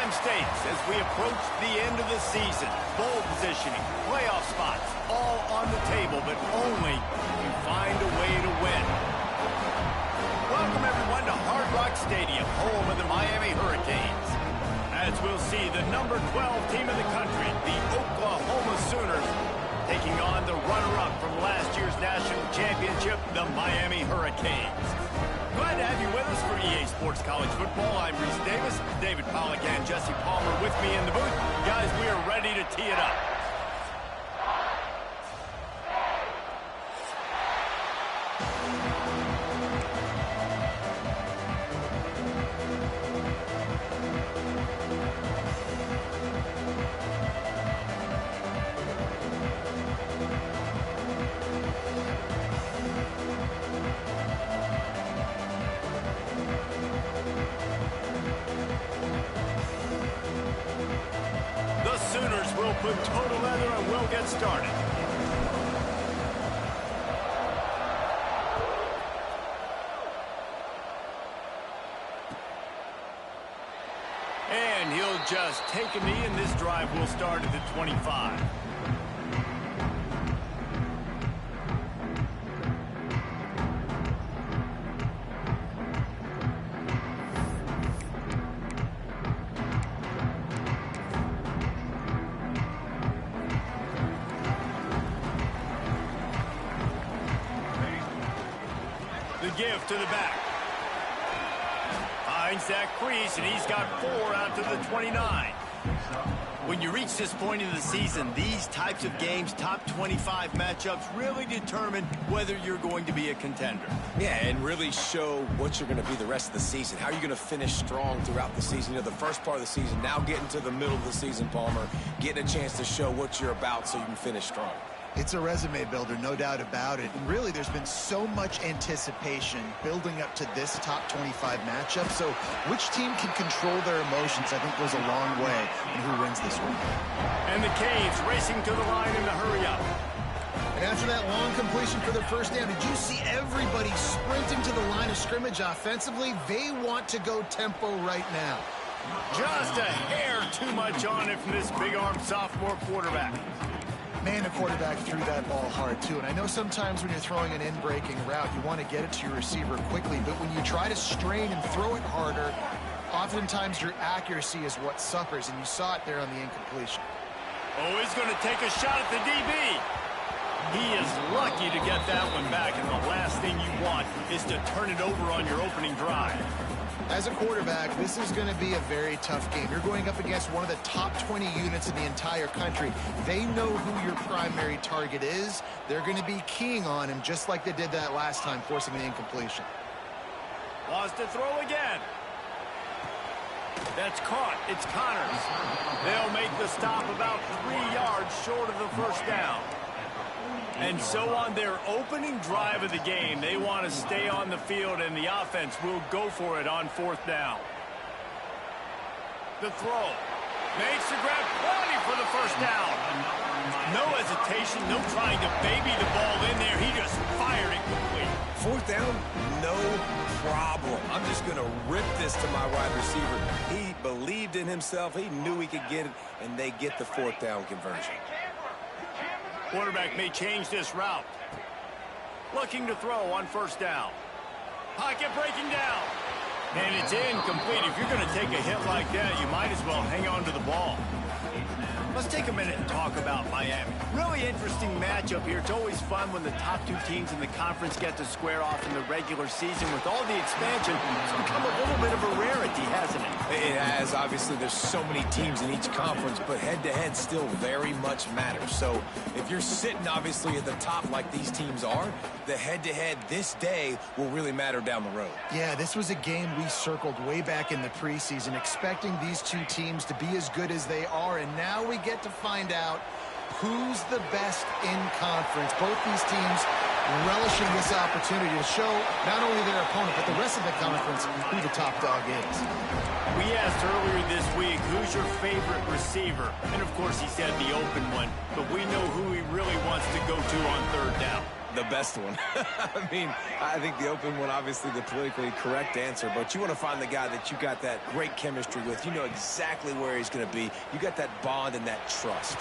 time states as we approach the end of the season. Bowl positioning, playoff spots, all on the table, but only if you find a way to win. Welcome, everyone, to Hard Rock Stadium, home of the Miami Hurricanes. As we'll see, the number 12 team in the country, the Oklahoma Sooners, taking on the runner-up from last year's national championship, the Miami Hurricanes. Glad to have you with us for EA Sports College Football. I'm Reese Davis, David Pollack and Jesse Palmer with me in the booth. Guys, we are ready to tee it up. Sooners will put total leather and we'll get started. And he'll just take a knee, and this drive will start at the 25. The give to the back. Finds that crease, and he's got 4 out to the 29. When you reach this point in the season, these types of games, top 25 matchups, really determine whether you're going to be a contender. Yeah, and really show what you're going to be the rest of the season. How are you going to finish strong throughout the season? You know, the first part of the season, now getting to the middle of the season, Palmer, getting a chance to show what you're about so you can finish strong. It's a resume builder, no doubt about it. And really, there's been so much anticipation building up to this top 25 matchup. So which team can control their emotions, I think, goes a long way in who wins this one. And the Canes racing to the line in the hurry-up. And after that long completion for the first down, did you see everybody sprinting to the line of scrimmage offensively? They want to go tempo right now. Just a hair too much on it from this big-armed sophomore quarterback. Man, the quarterback threw that ball hard, too. And I know sometimes when you're throwing an in-breaking route, you want to get it to your receiver quickly. But when you try to strain and throw it harder, oftentimes your accuracy is what suffers. And you saw it there on the incompletion. Oh, he's going to take a shot at the DB. He is lucky to get that one back. And the last thing you want is to turn it over on your opening drive. As a quarterback, this is going to be a very tough game. You're going up against one of the top 20 units in the entire country. They know who your primary target is. They're going to be keying on him just like they did that last time, forcing the incompletion. Wants to throw again. That's caught. It's Connors. They'll make the stop about 3 yards short of the first down. And so on their opening drive of the game, they want to stay on the field, and the offense will go for it on 4th down. The throw. Makes the grab, plenty for the first down. No hesitation, no trying to baby the ball in there. He just fired it complete. 4th down, no problem. I'm just going to rip this to my wide receiver. He believed in himself. He knew he could get it, and they get the 4th down conversion. Quarterback may change this route. Looking to throw on 1st down. Pocket breaking down. And it's incomplete. If you're going to take a hit like that, you might as well hang on to the ball. Let's take a minute and talk about Miami. Really interesting matchup here. It's always fun when the top 2 teams in the conference get to square off in the regular season. With all the expansion, it's become a little bit of a rarity, hasn't it? It has. Obviously, there's so many teams in each conference, but head-to-head still very much matters. So if you're sitting, obviously, at the top like these teams are, the head-to-head this day will really matter down the road. Yeah, this was a game we circled way back in the preseason, expecting these 2 teams to be as good as they are, and now we get to find out who's the best in conference. Both these teams relishing this opportunity to show not only their opponent, but the rest of the conference who the top dog is. We asked earlier this week, who's your favorite receiver? And, of course, he said the open one. But we know who he really wants to go to on third down. The best one. I mean, I think the open one, obviously the politically correct answer, but you want to find the guy that you got that great chemistry with. You know exactly where he's going to be. You got that bond and that trust.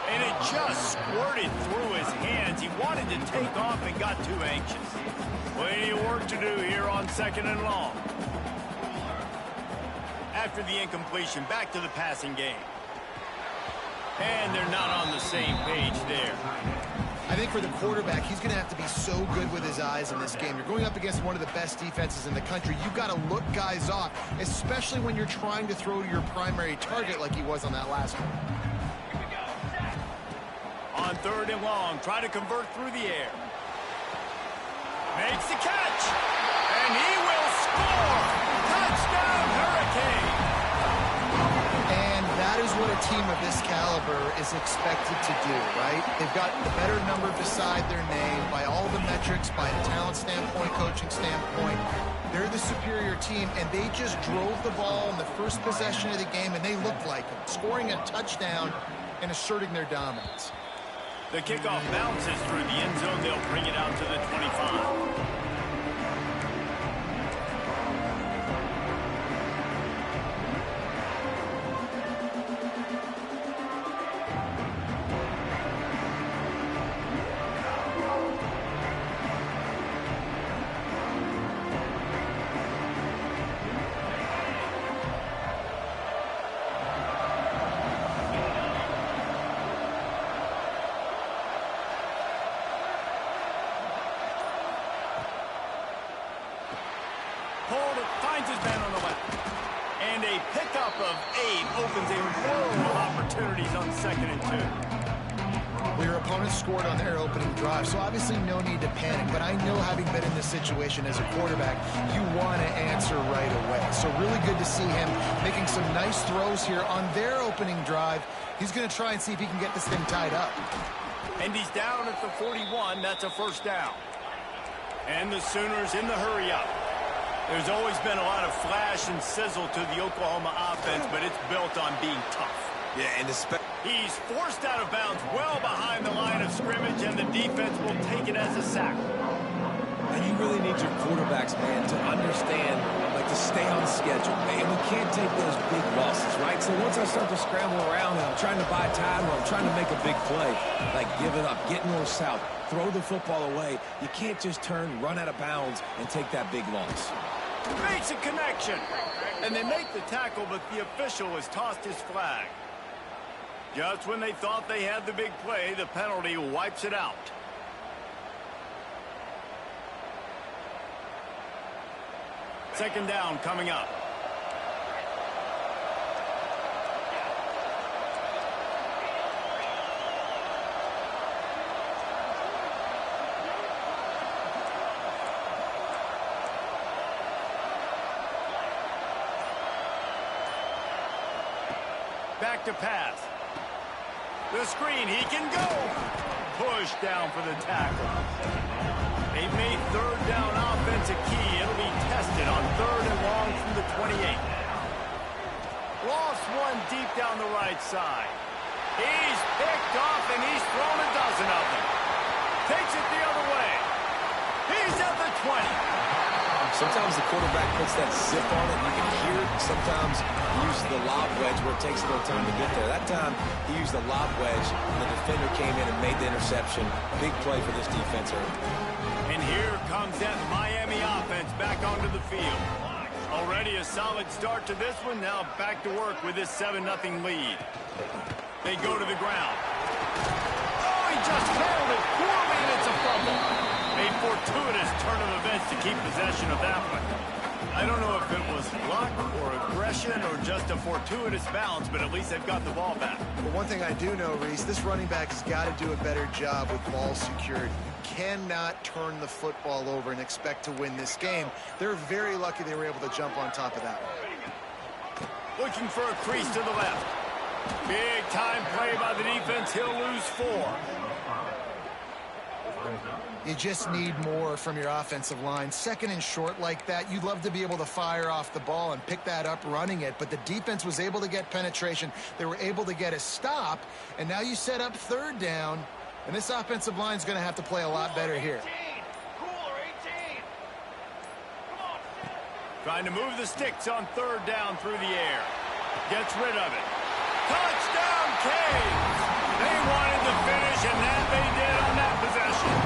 And it just squirted through his hands. He wanted to take off and got too anxious. Plenty of work to do here on 2nd and long. After the incompletion, back to the passing game. And they're not on the same page there. I think for the quarterback, he's going to have to be so good with his eyes in this game. You're going up against one of the best defenses in the country. You've got to look guys off, especially when you're trying to throw to your primary target like he was on that last one. On 3rd and long, try to convert through the air. Makes the catch, and he will score! Touchdown, Hurricane! And that is what a team of this caliber is expected to do, right? They've got the better number beside their name by all the metrics, by a talent standpoint, coaching standpoint. They're the superior team, and they just drove the ball in the first possession of the game, and they looked like them, scoring a touchdown and asserting their dominance. The kickoff bounces through the end zone. They'll bring it out to the 25. Finds his man on the left. And a pickup of 8 opens a world of opportunities on 2nd and 2. Well, your opponent scored on their opening drive, so obviously no need to panic. But I know, having been in this situation as a quarterback, you want to answer right away. So really good to see him making some nice throws here on their opening drive. He's going to try and see if he can get this thing tied up. And he's down at the 41. That's a first down. And the Sooners in the hurry-up. There's always been a lot of flash and sizzle to the Oklahoma offense, but it's built on being tough. Yeah, and he's forced out of bounds well behind the line of scrimmage, and the defense will take it as a sack. And you really need your quarterbacks, man, to understand, like, to stay on schedule. And we can't take those big losses, right? So once I start to scramble around and I'm trying to buy time or I'm trying to make a big play, like give it up, get north south, throw the football away, you can't just run out of bounds and take that big loss. Makes a connection. And they make the tackle, but the official has tossed his flag. Just when they thought they had the big play, the penalty wipes it out. Second down coming up. Back to pass. The screen, he can go. Push down for the tackle. They've made third down offense a key. It'll be tested on 3rd and long from the 28. Lost one deep down the right side. He's picked off, and he's thrown a dozen of them. Takes it the other way. He's at the 20. Sometimes the quarterback puts that zip on it, and you can hear it. Sometimes he uses the lob wedge where it takes a little time to get there. That time, he used the lob wedge, and the defender came in and made the interception. Big play for this defense early. And here comes that Miami offense back onto the field. Already a solid start to this one. Now back to work with this 7-0 lead. They go to the ground. Oh, he just handled it poorly, and it's a fumble. A fortuitous turn of events to keep possession of that one. I don't know if it was luck or aggression or just a fortuitous bounce, but at least they've got the ball back. But one thing I do know, Reese, this running back has got to do a better job with ball security. You cannot turn the football over and expect to win this game. They're very lucky they were able to jump on top of that one. Looking for a crease to the left. Big time play by the defense. He'll lose 4. You just need more from your offensive line. Second and short like that, you'd love to be able to fire off the ball and pick that up running it, but the defense was able to get penetration. They were able to get a stop, and now you set up third down, and this offensive line is going to have to play a lot better here. Trying to move the sticks on third down through the air. Gets rid of it. Touchdown, Canes! They wanted to finish, and that they did on that possession.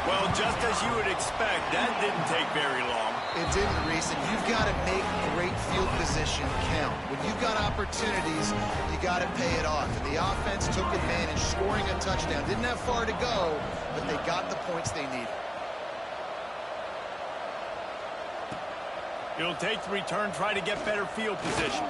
Well, just as you would expect, that didn't take very long. It didn't, Reese, and you've got to make great field position count. When you've got opportunities, you got to pay it off. And the offense took advantage, scoring a touchdown. Didn't have far to go, but they got the points they needed. It'll take the return, try to get better field position.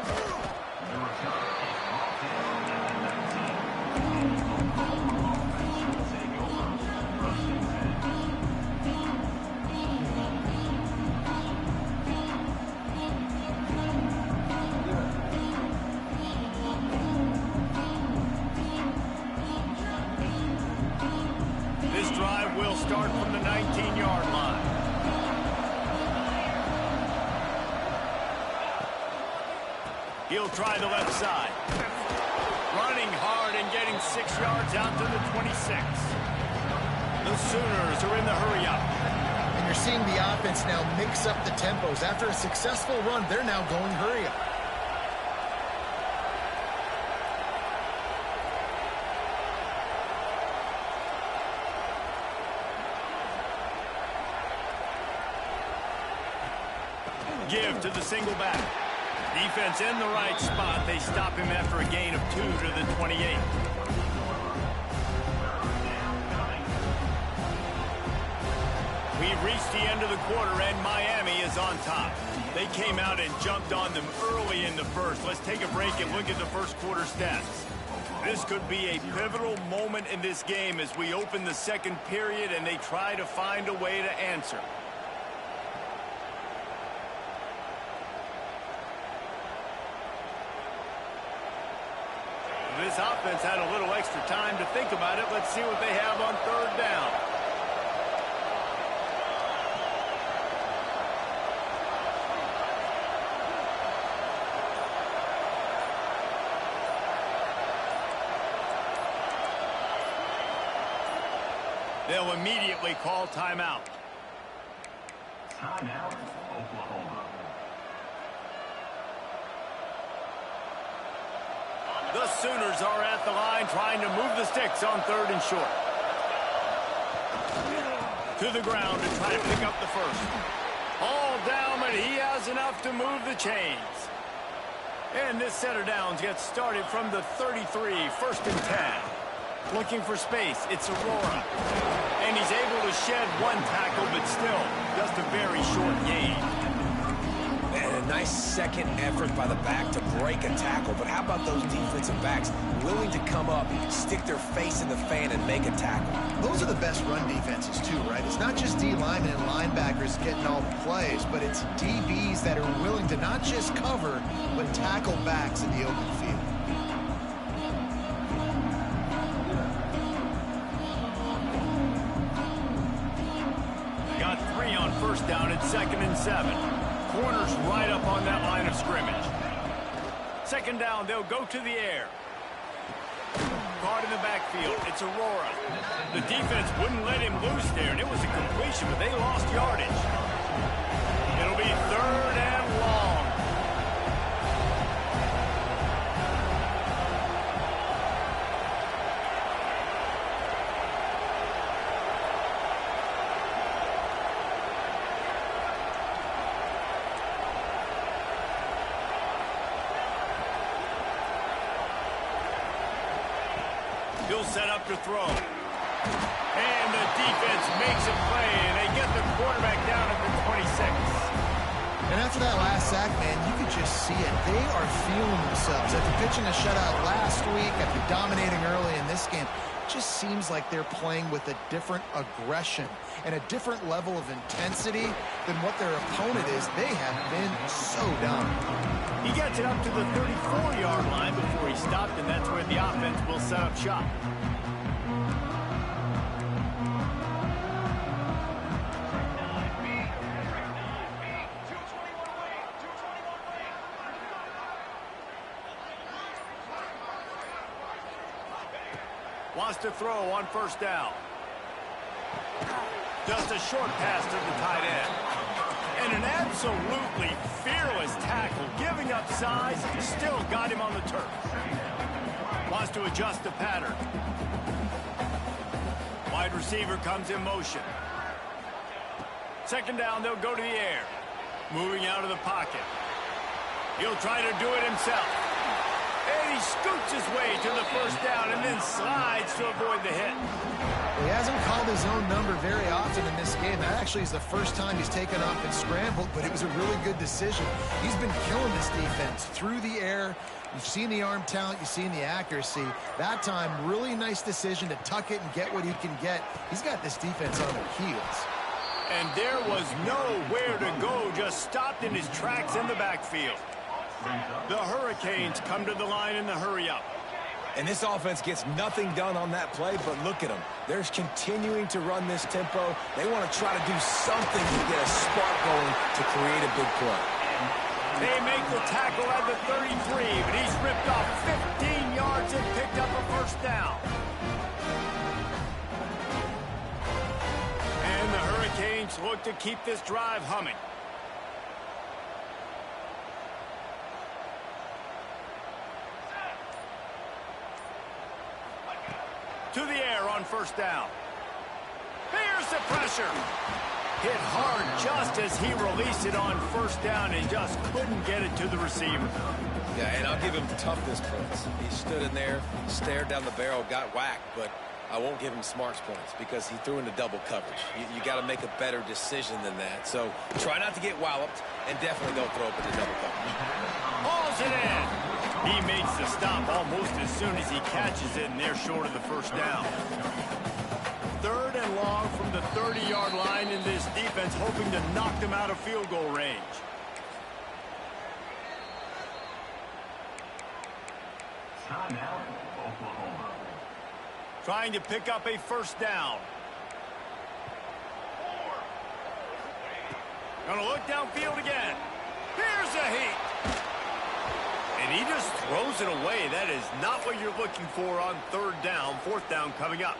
This drive will start from the 19-yard line. He'll try the left side. Running hard and getting 6 yards out to the 26. The Sooners are in the hurry-up. And you're seeing the offense now mix up the tempos. After a successful run, they're now going hurry-up. Give to the single back. Defense in the right spot. They stop him after a gain of 2 to the 28. We've reached the end of the quarter, and Miami is on top. They came out and jumped on them early in the first. Let's take a break and look at the first quarter stats. This could be a pivotal moment in this game as we open the second period and they try to find a way to answer. This offense had a little extra time to think about it. Let's see what they have on third down. They'll immediately call timeout. Timeout, Oklahoma. The Sooners are at the line trying to move the sticks on third and short. To the ground to try to pick up the first. All down, but he has enough to move the chains. And this set of downs gets started from the 33, first and 10. Looking for space, it's Aurora. And he's able to shed one tackle, but still just a very short gain. And a nice second effort by the back to break a tackle. But how about those defensive backs willing to come up, stick their face in the fan, and make a tackle? Those are the best run defenses, too, right? It's not just D linemen and linebackers getting all the plays, but it's DBs that are willing to not just cover, but tackle backs in the open field. Got 3 on first down at 2nd and 7. Corners right up on that line of scrimmage. Second down, they'll go to the air. Caught in the backfield, it's Aurora. The defense wouldn't let him loose there, and it was a completion, but they lost yardage. It'll be third and long. He'll set up to throw. And the defense makes a play, and they get the quarterback down at the 26. And after that last sack, man, you could just see it. They are feeling themselves. After pitching a shutout last week, after dominating early in this game, it just seems like they're playing with a different aggression and a different level of intensity than what their opponent is. They have been so dominant. He gets it up to the 34-yard line before he stopped, and that's where the offense will set up shop. Wants to throw on first down. Just a short pass to the tight end. And an absolutely fearless tackle, giving up size, still got him on the turf. Wants to adjust the pattern. Wide receiver comes in motion. Second down, they'll go to the air. Moving out of the pocket. He'll try to do it himself. And he scoots his way to the first down and then slides to avoid the hit. He hasn't called his own number very often in this game. That actually is the first time he's taken off and scrambled, but it was a really good decision. He's been killing this defense through the air. You've seen the arm talent, you've seen the accuracy. That time, really nice decision to tuck it and get what he can get. He's got this defense on their heels. And there was nowhere to go, just stopped in his tracks in the backfield. The Hurricanes come to the line in the hurry-up. And this offense gets nothing done on that play, but look at them. They're continuing to run this tempo. They want to try to do something to get a spark going to create a big play. They make the tackle at the 33, but he's ripped off 15 yards and picked up a first down. And the Hurricanes look to keep this drive humming. To the air on first down. Here's the pressure. Hit hard just as he released it on first down and just couldn't get it to the receiver. Yeah, and I'll give him toughness points. He stood in there, stared down the barrel, got whacked, but I won't give him smarts points because he threw into double coverage. You got to make a better decision than that. So try not to get walloped, and definitely don't throw up into double coverage. Hauls it in. He makes the stop almost as soon as he catches it, and they're short of the first down. Third and long from the 30-yard line, in this defense hoping to knock them out of field goal range. Trying to pick up a first down. Gonna look downfield again. Here's a heat. And he just throws it away. That is not what you're looking for on third down. Fourth down coming up.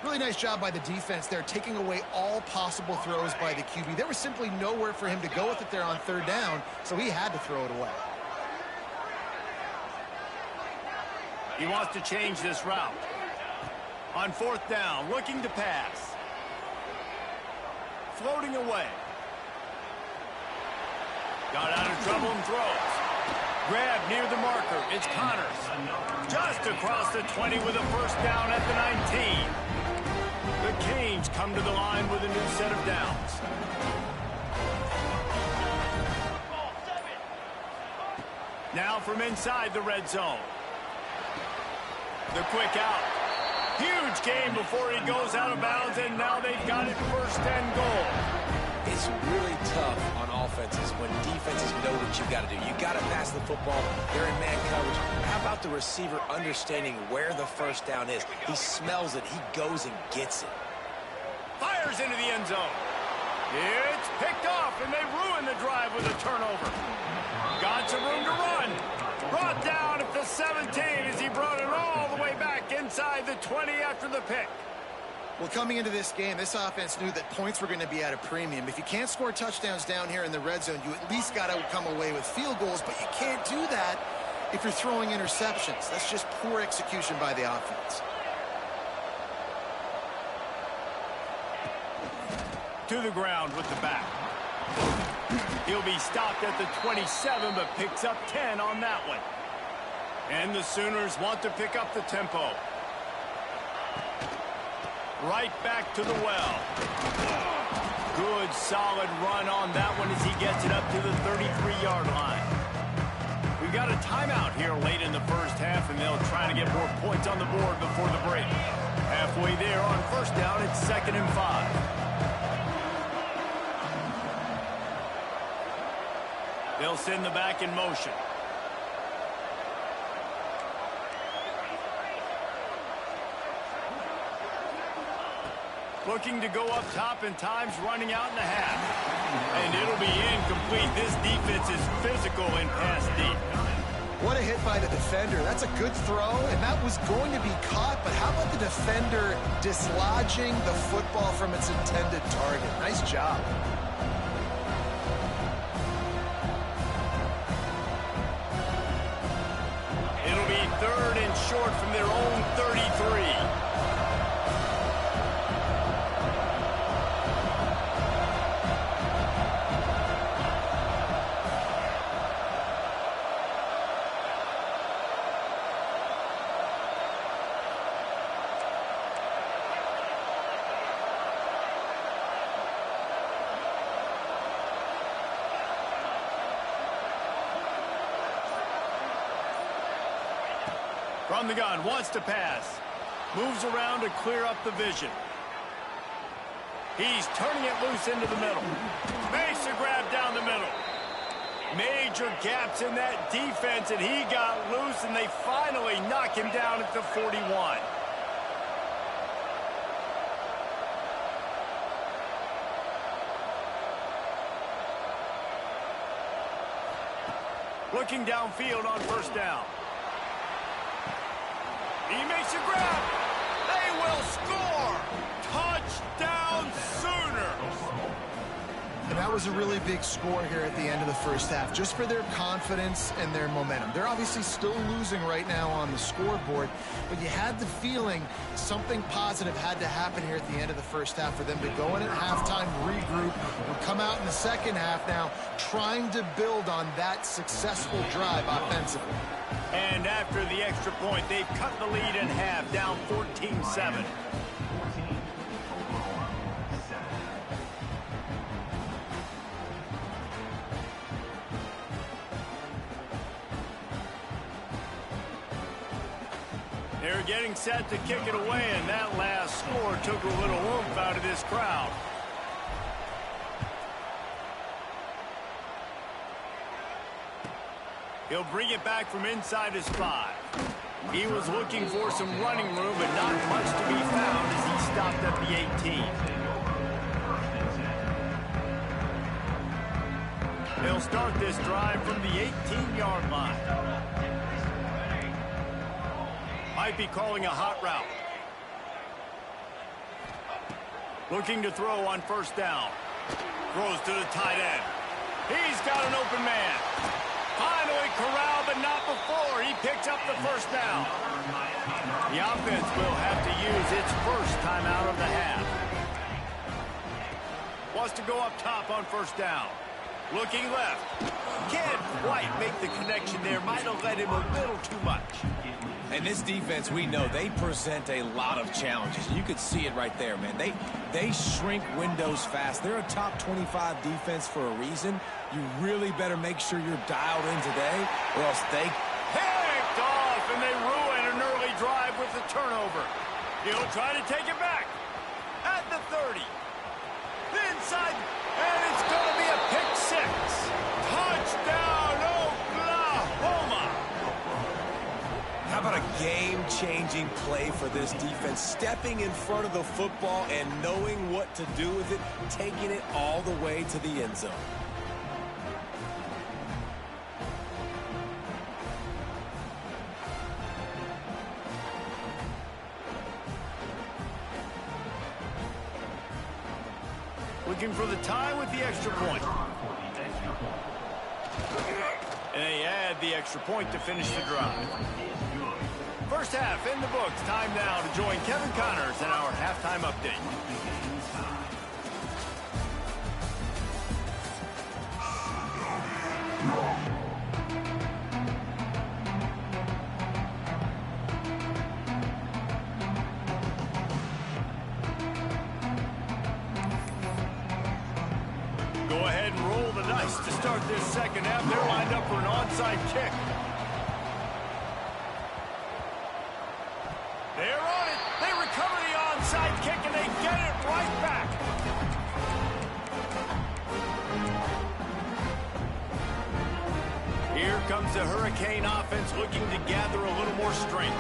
Really nice job by the defense there, taking away all possible throws by the QB. There was simply nowhere for him to go with it there on third down, so he had to throw it away. He wants to change this route. On fourth down, looking to pass. Floating away. Got out of trouble and throws. Grab near the marker. It's Connors. Just across the 20 with a first down at the 19. The Canes come to the line with a new set of downs. Now from inside the red zone. The quick out. Huge gain before he goes out of bounds, and now they've got it first and goal. It's really tough on offenses when defenses know what you got to do. You got to pass the football. They're in man coverage. How about the receiver understanding where the first down is? He smells it. He goes and gets it. Fires into the end zone. It's picked off, and they ruin the drive with a turnover. Got some room to run. Brought down at the 17 as he brought it all the way back inside the 20 after the pick. Well, coming into this game, this offense knew that points were going to be at a premium. If you can't score touchdowns down here in the red zone, you at least got to come away with field goals, but you can't do that if you're throwing interceptions. That's just poor execution by the offense. To the ground with the back. He'll be stopped at the 27, but picks up 10 on that one. And the Sooners want to pick up the tempo. Right back to the well. Good, solid run on that one as he gets it up to the 33-yard line. We've got a timeout here late in the first half, and they'll try to get more points on the board before the break. Halfway there on first down, it's 2nd and 5. They'll send the back in motion. Looking to go up top, and time's running out in the half. And it'll be incomplete. This defense is physical and pass deep. What a hit by the defender. That's a good throw, and that was going to be caught, but how about the defender dislodging the football from its intended target? Nice job. It'll be 3rd and short from their own 33. From the gun, wants to pass. Moves around to clear up the vision. He's turning it loose into the middle. Makes a grab down the middle. Major gaps in that defense, and he got loose, and they finally knock him down at the 41. Looking downfield on 1st down. He makes a grab. They will score. Touchdown Sooners. And that was a really big score here at the end of the first half, just for their confidence and their momentum. They're obviously still losing right now on the scoreboard, but you had the feeling something positive had to happen here at the end of the first half for them to go in at halftime, regroup, and come out in the second half now trying to build on that successful drive offensively. And after the extra point, they've cut the lead in half, down 14-7. They're getting set to kick it away, and that last score took a little oomph out of this crowd. He'll bring it back from inside his 5. He was looking for some running room, but not much to be found as he stopped at the 18. They'll start this drive from the 18-yard line. Might be calling a hot route. Looking to throw on 1st down. Throws to the tight end. He's got an open man. Finally corralled, but not before. He picks up the 1st down. The offense will have to use its first timeout of the half. Wants to go up top on 1st down. Looking left. Can't quite make the connection there. Might have led him a little too much. And this defense, we know, they present a lot of challenges. You could see it right there, man. They shrink windows fast. They're a top 25 defense for a reason. You really better make sure you're dialed in today, or else they picked off, and they ruin an early drive with the turnover. He'll try to take it back at the 30. Inside, and it's going to be a pick 6. Touchdown, Oklahoma. How about a game-changing play for this defense? Stepping in front of the football and knowing what to do with it, taking it all the way to the end zone. Looking for the tie with the extra point. And they add the extra point to finish the drive. First half in the books. Time now to join Kevin Connors in our halftime update. Go ahead and roll the dice to start this second half. They're lined up for an onside kick. They're on it. They recover the onside kick, and they get it right back. Here comes comes the Hurricane offense looking to gather a little more strength.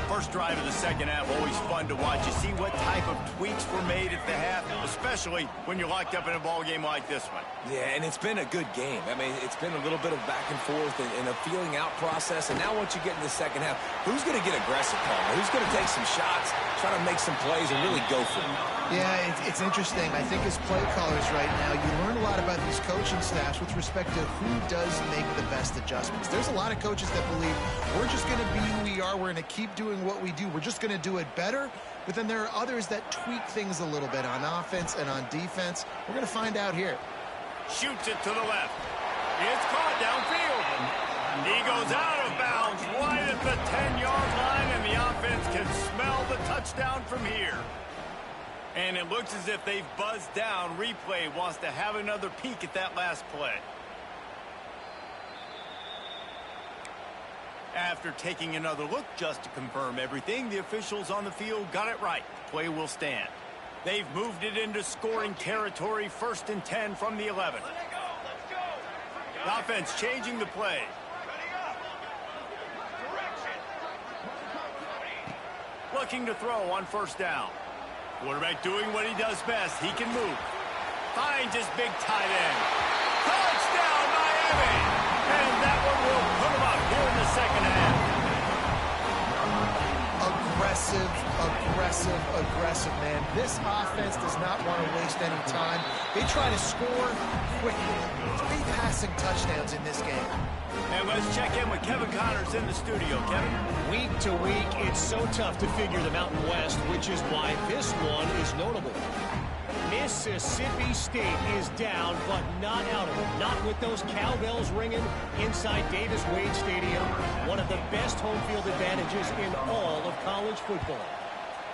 First drive of the second half, always fun to watch. You see what type of tweaks were made at the half, especially when you're locked up in a ball game like this one. Yeah, and it's been a good game. I mean, it's been a little bit of back and forth and a feeling out process. And now once you get in the second half, who's going to get aggressive, Palmer? Who's going to take some shots, try to make some plays, and really go for it? Yeah, it's interesting. I think as play callers right now, you learn a lot about these coaching staffs with respect to who does make the best adjustments. There's a lot of coaches that believe we're just going to be who we are. We're going to keep doing what we do. We're just going to do it better. But then there are others that tweak things a little bit on offense and on defense. We're going to find out here. Shoots it to the left. It's caught downfield. He goes out of bounds right at the 10-yard line, and the offense can smell the touchdown from here. And it looks as if they've buzzed down. Replay wants to have another peek at that last play. After taking another look just to confirm everything, the officials on the field got it right. Play will stand. They've moved it into scoring territory, 1st and 10 from the 11. The offense changing the play. Looking to throw on 1st down. Quarterback doing what he does best. He can move. Finds his big tight end. Touchdown, Miami! And that one will put him up here in the second half. Aggressive, man. This offense does not want to waste any time. They try to score quickly. 3 passing touchdowns in this game. And let's check in with Kevin Connors in the studio. Kevin? Week to week, it's so tough to figure the Mountain West, which is why this one is notable. Mississippi State is down, but not out of it. Not with those cowbells ringing inside Davis-Wade Stadium, one of the best home field advantages in all of college football.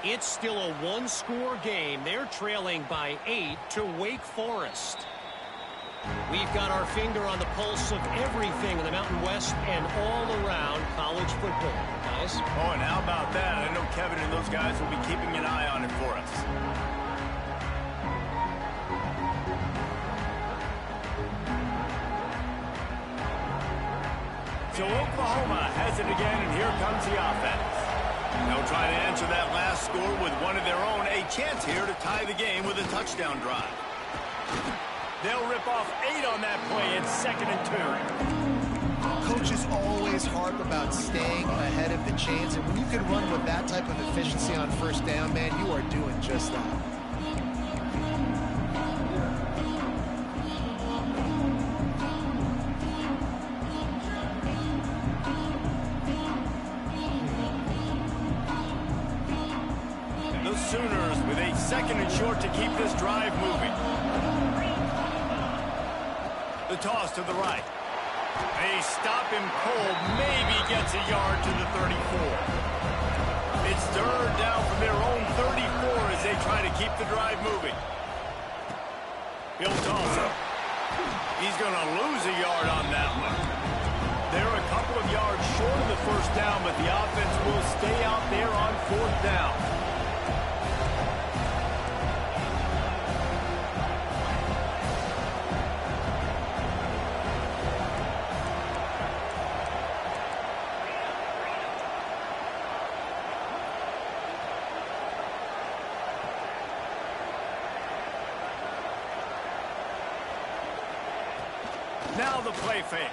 It's still a one-score game. They're trailing by 8 to Wake Forest. We've got our finger on the pulse of everything in the Mountain West and all around college football, guys. Oh, and how about that? I know Kevin and those guys will be keeping an eye on it for us. So Oklahoma has it again, and here comes the offense. They'll try to answer that last score with one of their own. A chance here to tie the game with a touchdown drive. They'll rip off 8 on that play. It's 2nd and 2. Coaches always harp about staying ahead of the chains, and when you can run with that type of efficiency on 1st down, man, you are doing just that. The Sooners with a 2nd and short to keep this drive moving. The toss to the right. They stop him cold. Maybe gets a yard to the 34. It's 3rd down from their own 34 as they try to keep the drive moving. He'll toss it. He's going to lose a yard on that one. They're a couple of yards short of the 1st down, but the offense will stay out there on 4th down. Now the play fake.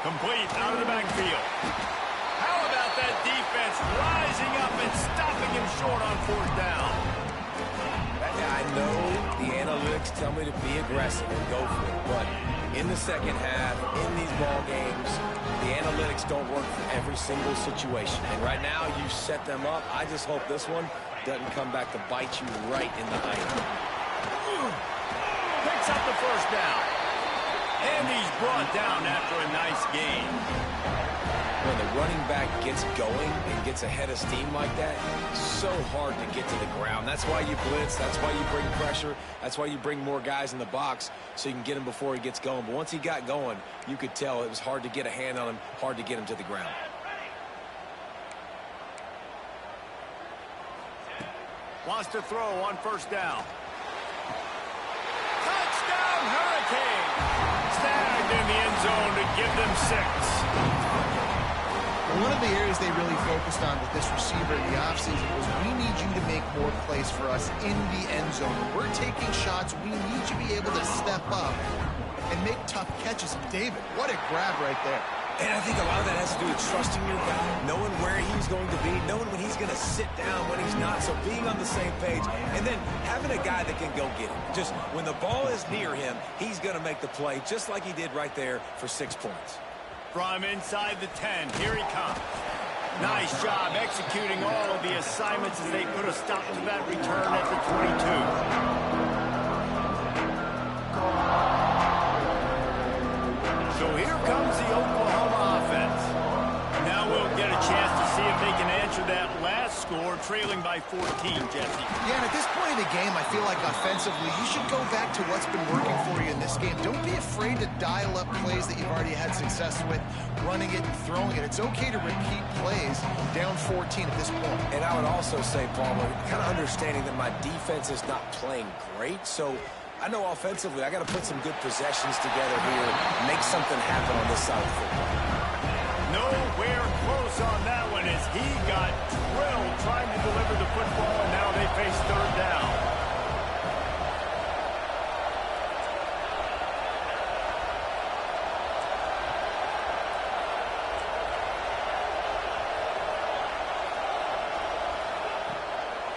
Complete out of the backfield. How about that defense rising up and stopping him short on 4th down? I know the analytics tell me to be aggressive and go for it, but in the second half, in these ball games, the analytics don't work for every single situation. And right now, you set them up. I just hope this one doesn't come back to bite you right in the eye. Picks up the 1st down. And he's brought down after a nice gain. When the running back gets going and gets ahead of steam like that, it's so hard to get to the ground. That's why you blitz. That's why you bring pressure. That's why you bring more guys in the box so you can get him before he gets going. But once he got going, you could tell it was hard to get a hand on him, hard to get him to the ground. Wants to throw on 1st down. Touchdown, Hurricane! Snagged in the end zone to give them 6. One of the areas they really focused on with this receiver in the offseason was we need you to make more plays for us in the end zone. When we're taking shots, we need you to be able to step up and make tough catches. David, what a grab right there. And I think a lot of that has to do with trusting your guy, knowing where he's going to be, knowing when he's going to sit down, when he's not, so being on the same page, and then having a guy that can go get it. Just when the ball is near him, he's going to make the play, just like he did right there for 6 points. From inside the 10, here he comes. Nice job executing all of the assignments as they put a stop to that return at the 22. So here comes the Oklahoma offense. Now we'll get a chance to see if they can answer that last score, trailing by 14, Jesse. Yeah, and at this point in the game, I feel like offensively, you should go back to what's been working for you in this game. Don't be afraid to dial up plays that you've already had success with, running it and throwing it. It's okay to repeat plays down 14 at this point. And I would also say, Palmer, kind of understanding that my defense is not playing great, so I know offensively I got to put some good possessions together here, make something happen on this side of the football. Nowhere close on that one as he got drilled trying to deliver the football, and now they face third down.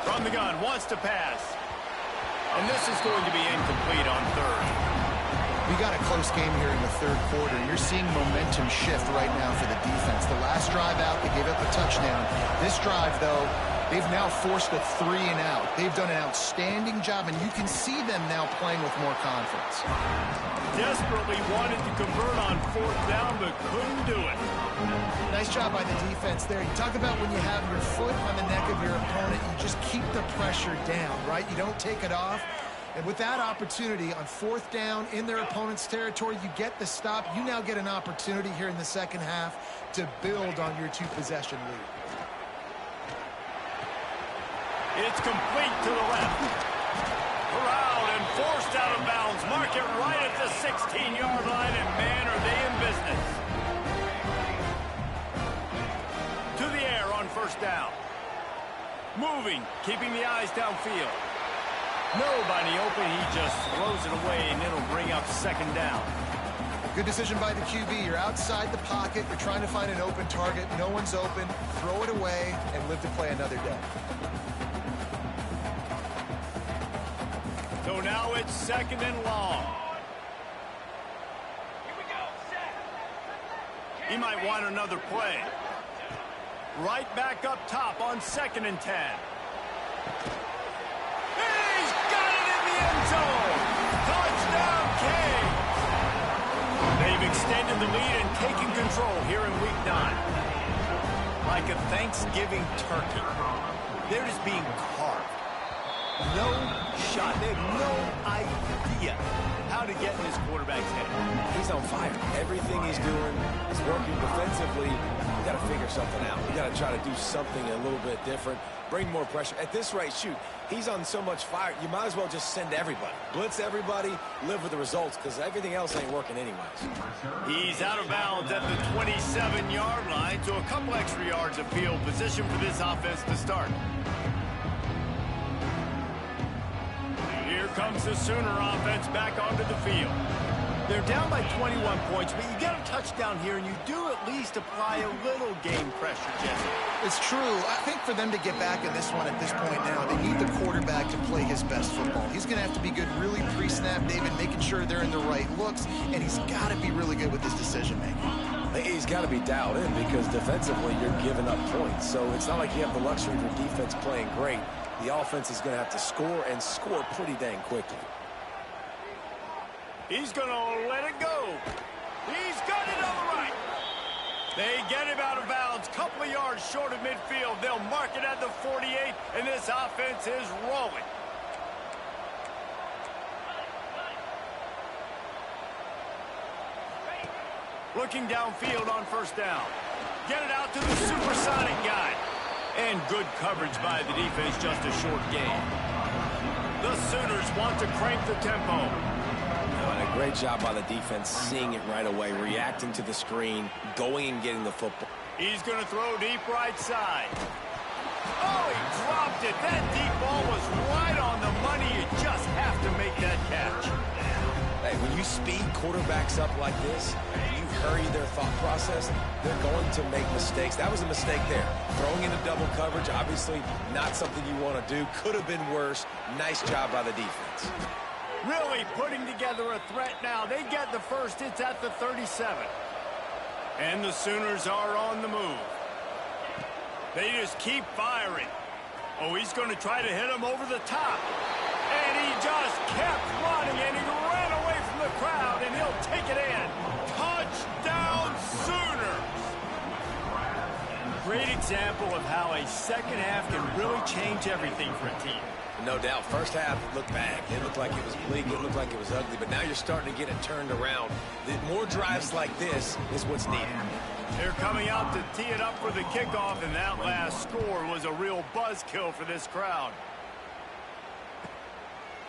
From the gun, wants to pass. And this is going to be incomplete on third. We got a close game here in the third quarter. You're seeing momentum shift right now for the defense. The last drive out, they gave up a touchdown. This drive, though, they've now forced a 3 and out. They've done an outstanding job, and you can see them now playing with more confidence. Desperately wanted to convert on fourth down, but couldn't do it. Nice job by the defense there. You talk about when you have your foot on the neck of your opponent, you just keep the pressure down, right? You don't take it off. And with that opportunity on fourth down in their opponent's territory, you get the stop. You now get an opportunity here in the second half to build on your 2-possession lead. It's complete to the left. Corralled and forced out of bounds. Mark it right at the 16-yard line, and man, are they in business. To the air on first down. Moving, keeping the eyes downfield. Nobody open, he just throws it away, and it'll bring up second down. Good decision by the QB. You're outside the pocket. You're trying to find an open target. No one's open. Throw it away and live to play another day. So now it's second and long. He might want another play. Right back up top on second and 10. He's got it in the end zone. Touchdown, King. They've extended the lead and taken control here in week 9. Like a Thanksgiving turkey, they're just being carved. No shot. They have no idea how to get in this quarterback's head. He's on fire. Everything he's doing is working defensively. We got to figure something out. We got to try to do something a little bit different, bring more pressure. At this rate, shoot, he's on so much fire, you might as well just send everybody. Blitz everybody, live with the results, because everything else ain't working anyways. He's out of bounds at the 27-yard line, so a couple extra yards of field position for this offense to start. Here comes the Sooner offense back onto the field. They're down by 21 points, but you get a touchdown here, and you do at least apply a little game pressure, Jesse. It's true. I think for them to get back in this one at this point now, they need the quarterback to play his best football. He's going to have to be good really pre-snap, David, making sure they're in the right looks, and he's got to be really good with his decision-making. He's got to be dialed in because defensively you're giving up points. So it's not like you have the luxury of your defense playing great. The offense is going to have to score and score pretty dang quickly. He's going to let it go. He's got it on the right. They get him out of bounds. Couple of yards short of midfield. They'll mark it at the 48, and this offense is rolling. Looking downfield on first down. Get it out to the supersonic guy. And good coverage by the defense, just a short gain. The Sooners want to crank the tempo. And a great job by the defense seeing it right away, reacting to the screen, going and getting the football. He's going to throw deep right side. Oh, he dropped it. That deep ball was right on the money. You just have to make that catch. Hey, when you speed quarterbacks up like this, you hurry their thought process, they're going to make mistakes. That was a mistake there. Throwing into double coverage, obviously not something you want to do. Could have been worse. Nice job by the defense. Really putting together a threat now. They get the first. It's at the 37. And the Sooners are on the move. They just keep firing. Oh, he's going to try to hit him over the top. And he just kept running, and he ran away from the crowd, and he'll take it in. Touchdown, Sooners! Great example of how a second half can really change everything for a team. No doubt. First half looked bad. It looked like it was bleak. It looked like it was ugly. But now you're starting to get it turned around. More drives like this is what's needed. They're coming out to tee it up for the kickoff, and that last score was a real buzzkill for this crowd.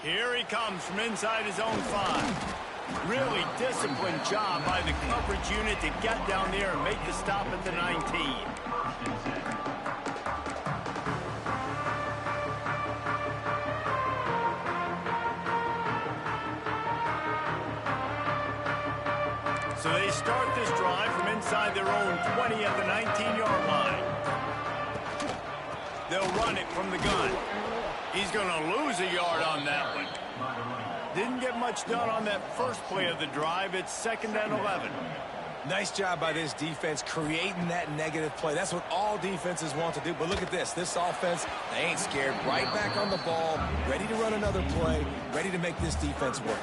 Here he comes from inside his own 5. Really disciplined job by the coverage unit to get down there and make the stop at the 19. So they start this drive from inside their own 20 at the 19-yard line. They'll run it from the gun. He's going to lose a yard on that one. Didn't get much done on that first play of the drive. It's 2nd and 11. Nice job by this defense creating that negative play. That's what all defenses want to do. But look at this. This offense, they ain't scared. Right back on the ball, ready to run another play, ready to make this defense work.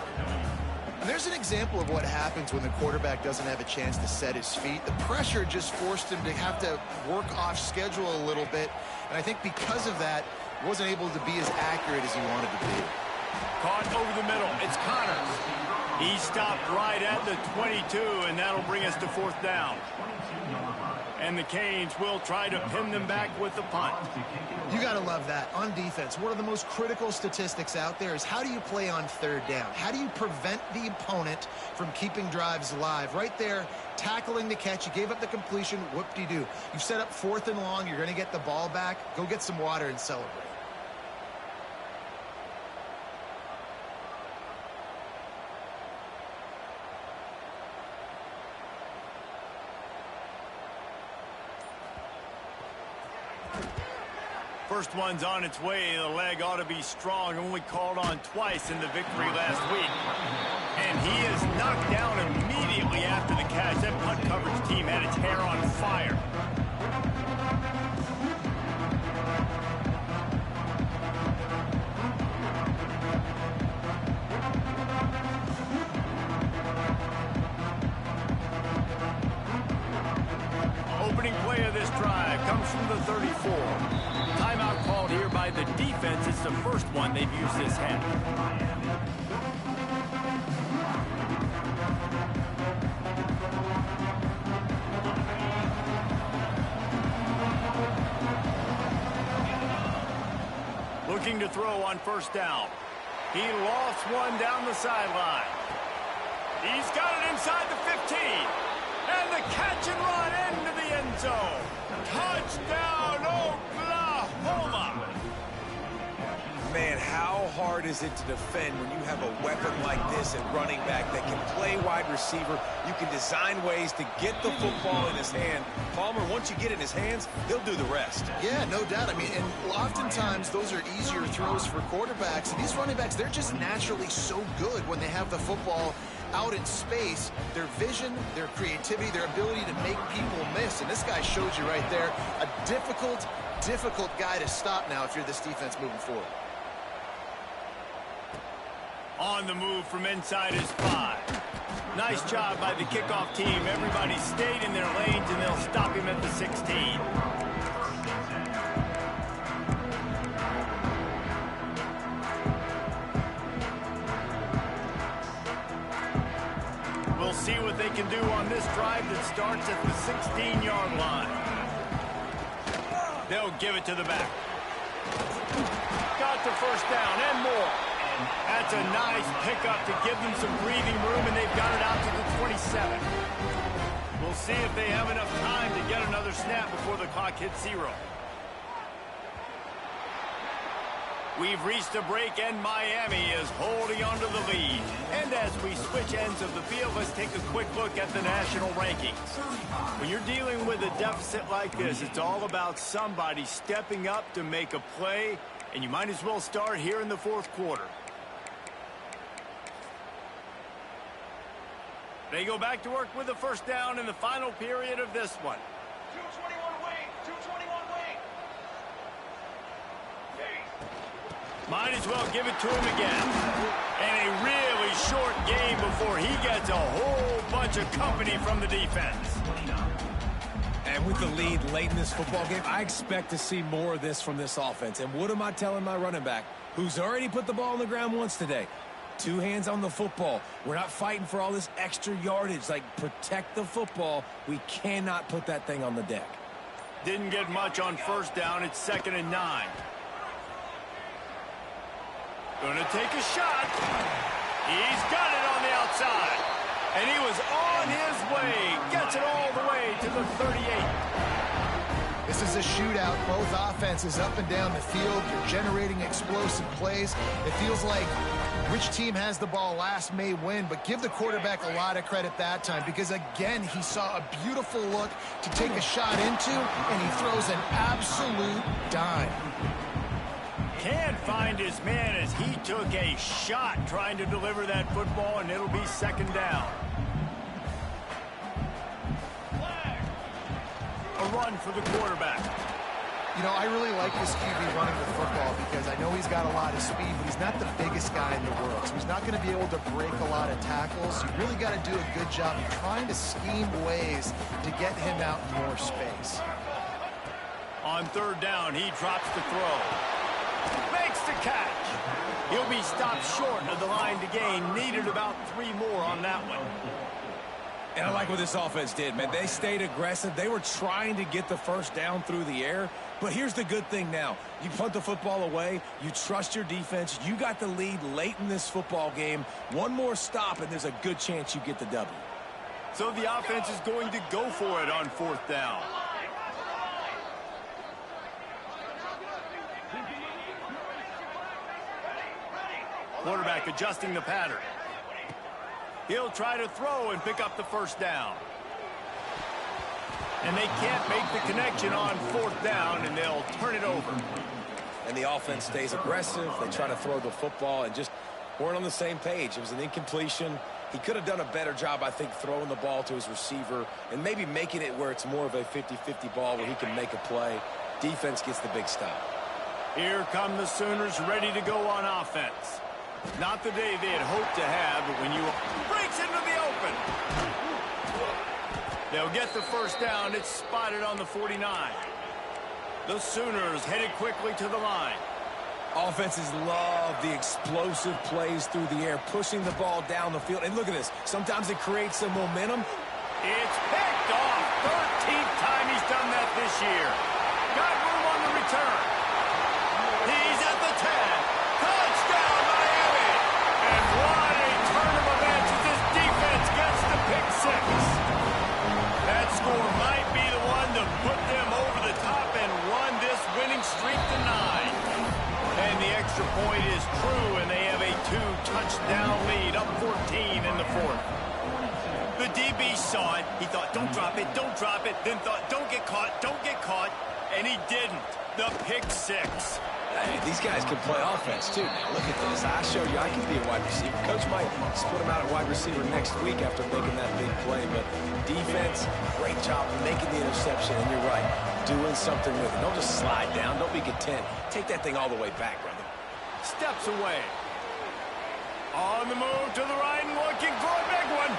And there's an example of what happens when the quarterback doesn't have a chance to set his feet. The pressure just forced him to have to work off schedule a little bit. And I think because of that, wasn't able to be as accurate as he wanted to be. Caught over the middle. It's Connors. He stopped right at the 22, and that'll bring us to 4th down. And the Canes will try to pin them back with the punt. You got to love that. On defense, one of the most critical statistics out there is how do you play on 3rd down? How do you prevent the opponent from keeping drives alive? Right there, tackling the catch. You gave up the completion. Whoop-de-doo. You've set up 4th and long. You're going to get the ball back. Go get some water and celebrate. First one's on its way. The leg ought to be strong. Only called on twice in the victory last week. And he is knocked down immediately after the catch. That punt coverage team had its hair on fire. Opening play of this drive comes from the 34. Timeout called here by the defense. It's the first one they've used this half. Looking to throw on 1st down. He lost one down the sideline. He's got it inside the 15. And the catch and run into the end zone. Touchdown, Oklahoma! Man, how hard is it to defend when you have a weapon like this at running back that can play wide receiver? You can design ways to get the football in his hand. Palmer, once you get it in his hands, he'll do the rest. Yeah, no doubt. I mean, and oftentimes those are easier throws for quarterbacks. And these running backs, they're just naturally so good when they have the football out in space. Their vision, their creativity, their ability to make people miss. And this guy showed you right there a difficult guy to stop now if you're this defense moving forward. On the move from inside his 5. Nice job by the kickoff team. Everybody stayed in their lanes, and they'll stop him at the 16. We'll see what they can do on this drive that starts at the 16-yard line. They'll give it to the back. Got the 1st down and more. At That's a nice pickup to give them some breathing room, and they've got it out to the 27. We'll see if they have enough time to get another snap before the clock hits 0. We've reached a break, and Miami is holding on to the lead. And as we switch ends of the field, let's take a quick look at the national rankings. When you're dealing with a deficit like this, it's all about somebody stepping up to make a play, and you might as well start here in the fourth quarter. They go back to work with the first down in the final period of this one. 221 Wayne, 221 Wayne. Might as well give it to him again. And a really short game before he gets a whole bunch of company from the defense. And with the lead late in this football game, I expect to see more of this from this offense. And what am I telling my running back, who's already put the ball on the ground once today? 2 hands on the football. We're not fighting for all this extra yardage. Like, protect the football. We cannot put that thing on the deck. Didn't get much on first down. It's 2nd and 9. Gonna take a shot. He's got it on the outside. And he was on his way. Gets it all the way to the 38. This is a shootout. Both offenses up and down the field. You're generating explosive plays. It feels like which team has the ball last may win, but give the quarterback a lot of credit that time because, again, he saw a beautiful look to take a shot into, and he throws an absolute dime. Can't find his man as he took a shot trying to deliver that football, and it'll be 2nd down. A run for the quarterback. You know, I really like this QB running the football because I know he's got a lot of speed, but he's not the biggest guy in the world, so he's not going to be able to break a lot of tackles. You really got to do a good job of trying to scheme ways to get him out in more space. On 3rd down, he drops the throw. Makes the catch. He'll be stopped short of the line to gain. Needed about 3 more on that one. And I like what this offense did, man. They stayed aggressive. They were trying to get the first down through the air. But here's the good thing now. You punt the football away. You trust your defense. You got the lead late in this football game. One more stop, and there's a good chance you get the W. So the offense is going to go for it on 4th down. Quarterback adjusting the pattern. He'll try to throw and pick up the first down. And they can't make the connection on 4th down, and they'll turn it over. And the offense stays aggressive. They try to throw the football and just weren't on the same page. It was an incompletion. He could have done a better job, I think, throwing the ball to his receiver and maybe making it where it's more of a 50-50 ball where he can make a play. Defense gets the big stop. Here come the Sooners ready to go on offense. Not the day they had hoped to have, but when you breaks into the open. They'll get the first down. It's spotted on the 49. The Sooners headed quickly to the line. Offenses love the explosive plays through the air, pushing the ball down the field. And look at this. Sometimes it creates some momentum. It's picked off. 13th time he's done that this year. Got room on the return. He's at the 10. Touchdown, Miami! And what a turn of events as this defense gets the pick 6. That score might be the one to put them over the top and run this winning streak to 9. And the extra point is true, and they have a 2-touchdown lead, up 14 in the 4th. The DB saw it. He thought, don't drop it, don't drop it. Then thought, don't get caught, don't get caught. And he didn't. The pick 6. Hey, these guys can play offense, too. Now, look at this. I showed you I can be a wide receiver. Coach might split him out at wide receiver next week after making that big play. But defense, great job making the interception. And you're right, doing something with it. Don't just slide down. Don't be content. Take that thing all the way back, brother. Steps away. On the move to the right and looking for a big one.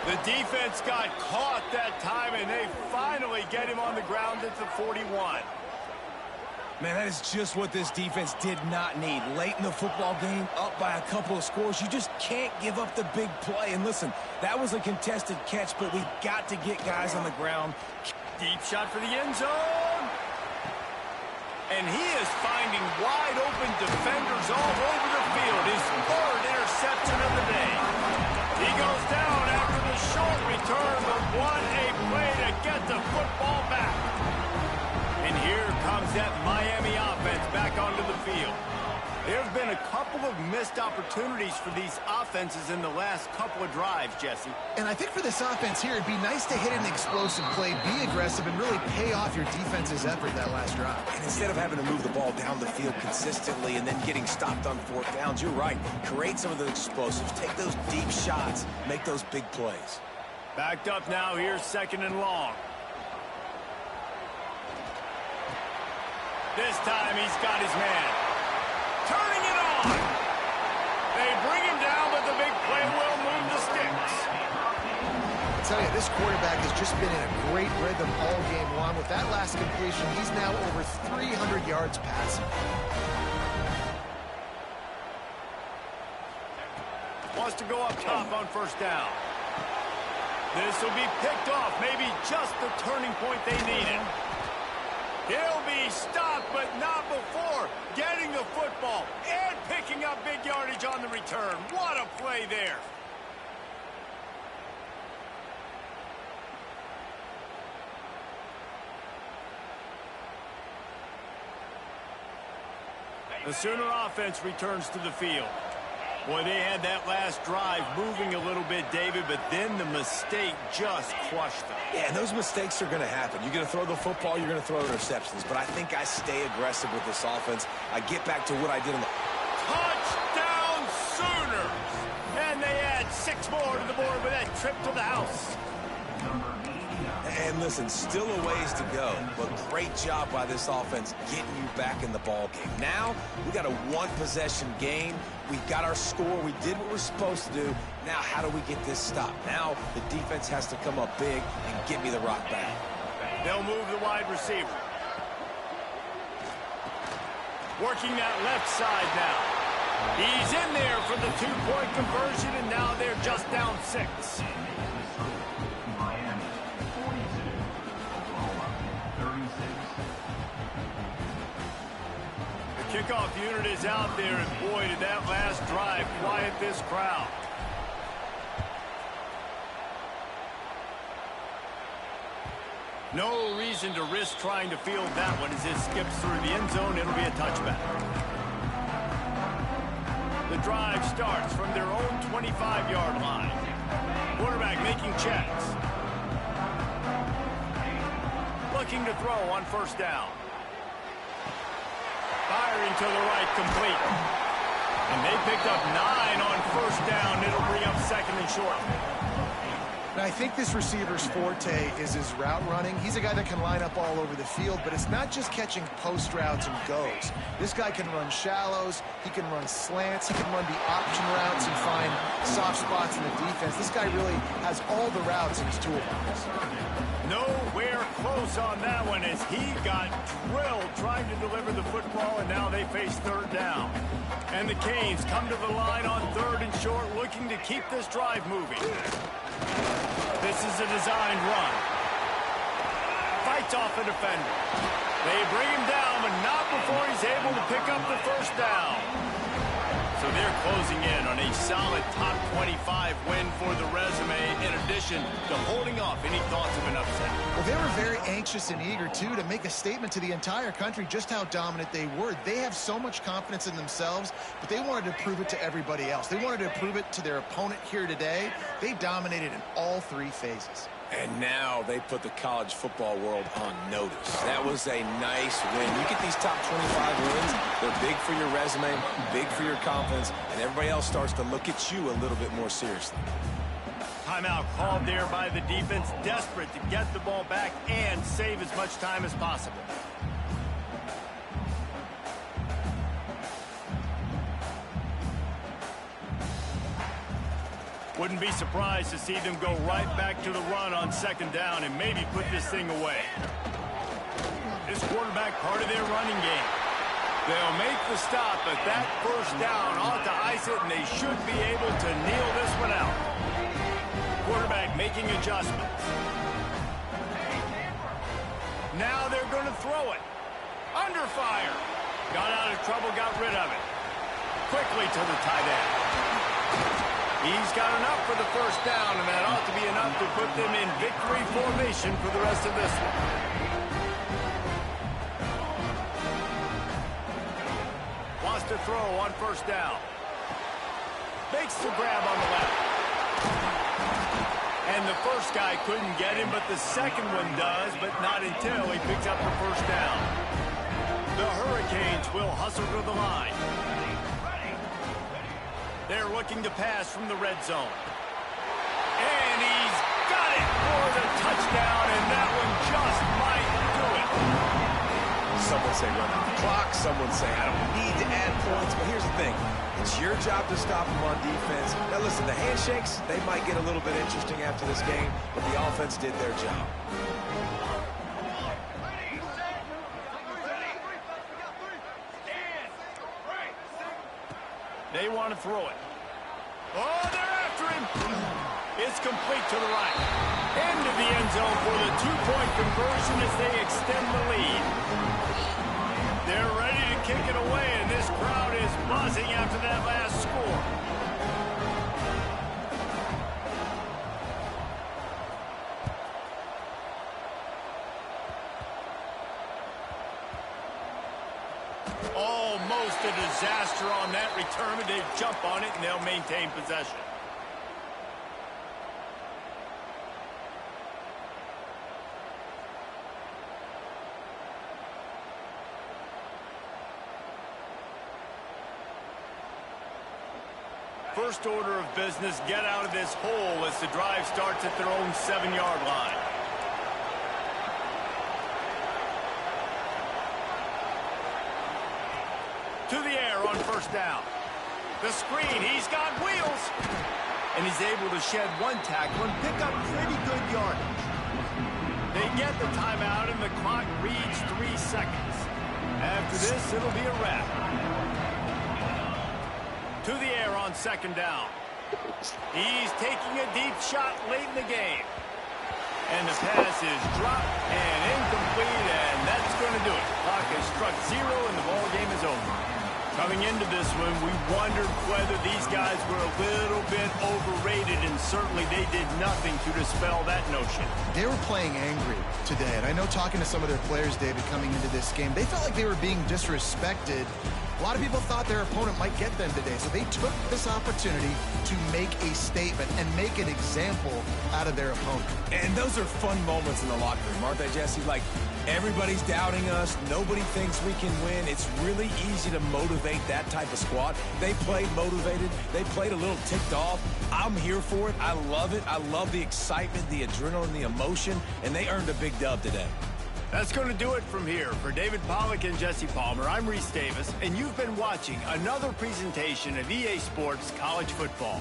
The defense got caught that time, and they finally get him on the ground at the 41. Man, that is just what this defense did not need. Late in the football game, up by a couple of scores, you just can't give up the big play. And listen, that was a contested catch, but we got to get guys on the ground. Deep shot for the end zone. And he is finding wide open defenders There have been a couple of missed opportunities for these offenses in the last couple of drives, Jesse. And I think for this offense here, it'd be nice to hit an explosive play, be aggressive, and really pay off your defense's effort that last drive. And instead of having to move the ball down the field consistently and then getting stopped on fourth downs, you're right. Create some of those explosives. Take those deep shots. Make those big plays. Backed up now. Here's 2nd and long. This time he's got his man. Turning it on. They bring him down, but the big play will move the sticks. I tell you, this quarterback has just been in a great rhythm all game long. With that last completion, he's now over 300 yards passing. Wants to go up top on 1st down. This will be picked off. Maybe just the turning point they needed. He'll be stopped, but not before getting the football and picking up big yardage on the return. What a play there. The Sooner offense returns to the field. Boy, they had that last drive moving a little bit, David, but then the mistake just crushed them. Yeah, and those mistakes are going to happen. You're going to throw the football, you're going to throw interceptions. But I think I stay aggressive with this offense. I get back to what I did in the... Touchdown Sooners! And they add 6 more to the board with that trip to the house. And listen, still a ways to go, but great job by this offense getting you back in the ball game. Now, we got a one-possession game. We got our score. We did what we're supposed to do. Now, how do we get this stopped? Now, the defense has to come up big and get me the rock back. They'll move the wide receiver. Working that left side now. He's in there for the 2-point conversion, and now they're just down 6. Kickoff unit is out there, and boy, did that last drive quiet this crowd. No reason to risk trying to field that one as it skips through the end zone. It'll be a touchback. The drive starts from their own 25-yard line. Quarterback making checks. Looking to throw on 1st down. Firing to the right, complete. And they picked up 9 on 1st down. It'll bring up 2nd and short. And I think this receiver's forte is his route running. He's a guy that can line up all over the field, but it's not just catching post routes and goes. This guy can run shallows, he can run slants, he can run the option routes and find soft spots in the defense. This guy really has all the routes in his toolbox. Nowhere close on that one as he got drilled trying to deliver the football, and now they face 3rd down. And the Canes come to the line on 3rd and short, looking to keep this drive moving. This is a designed run. Fights off a defender. They bring him down, but not before he's able to pick up the 1st down. So they're closing in on a solid top 25 win for the resume, in addition to holding off any thoughts of an upset. Well, they were very anxious and eager, too, to make a statement to the entire country just how dominant they were. They have so much confidence in themselves, but they wanted to prove it to everybody else. They wanted to prove it to their opponent here today. They dominated in all 3 phases. And now they put the college football world on notice. That was a nice win. You get these top 25 wins, they're big for your resume, big for your confidence, and everybody else starts to look at you a little bit more seriously. Timeout called there by the defense, desperate to get the ball back and save as much time as possible. Wouldn't be surprised to see them go right back to the run on 2nd down and maybe put this thing away. This quarterback part of their running game. They'll make the stop, but that 1st down ought to ice it, and they should be able to kneel this one out. Quarterback making adjustments. Now they're going to throw it. Under fire. Got out of trouble, got rid of it. Quickly to the tight end. He's got enough for the 1st down, and that ought to be enough to put them in victory formation for the rest of this one. Wants to throw on first down. Makes the grab on the left. And the first guy couldn't get him, but the second one does, but not until he picks up the first down. The Hurricanes will hustle to the line. They're looking to pass from the red zone. And he's got it for the touchdown, and that one just might do it. Someone say run out the clock. Someone say I don't need to add points. But here's the thing. It's your job to stop them on defense. Now listen, the handshakes, they might get a little bit interesting after this game, but the offense did their job. They want to throw it. Oh, they're after him. It's complete to the right. Into the end zone for the two-point conversion as they extend the lead. They're ready to kick it away, and this crowd is buzzing after that last score. Almost a disaster on that return, but they jump on it, and they'll maintain possession. First order of business, get out of this hole as the drive starts at their own 7-yard line. To the air on first down. The screen, he's got wheels. And he's able to shed one tackle and pick up pretty good yardage. They get the timeout and the clock reads 3 seconds. After this, it'll be a wrap. To the air on second down. He's taking a deep shot late in the game. And the pass is dropped and incomplete, and that's going to do it. Clock has struck 0, and the ball game is over. Coming into this one, we wondered whether these guys were a little bit overrated, and certainly they did nothing to dispel that notion. They were playing angry today, and I know talking to some of their players, David, coming into this game, they felt like they were being disrespected. A lot of people thought their opponent might get them today, so they took this opportunity to make a statement and make an example out of their opponent. And those are fun moments in the locker room, aren't they, Jesse? Like, everybody's doubting us. Nobody thinks we can win. It's really easy to motivate that type of squad. They played motivated. They played a little ticked off. I'm here for it. I love it. I love the excitement, the adrenaline, the emotion, and they earned a big dub today. That's going to do it from here. For David Pollack and Jesse Palmer, I'm Reese Davis, and you've been watching another presentation of EA Sports College Football.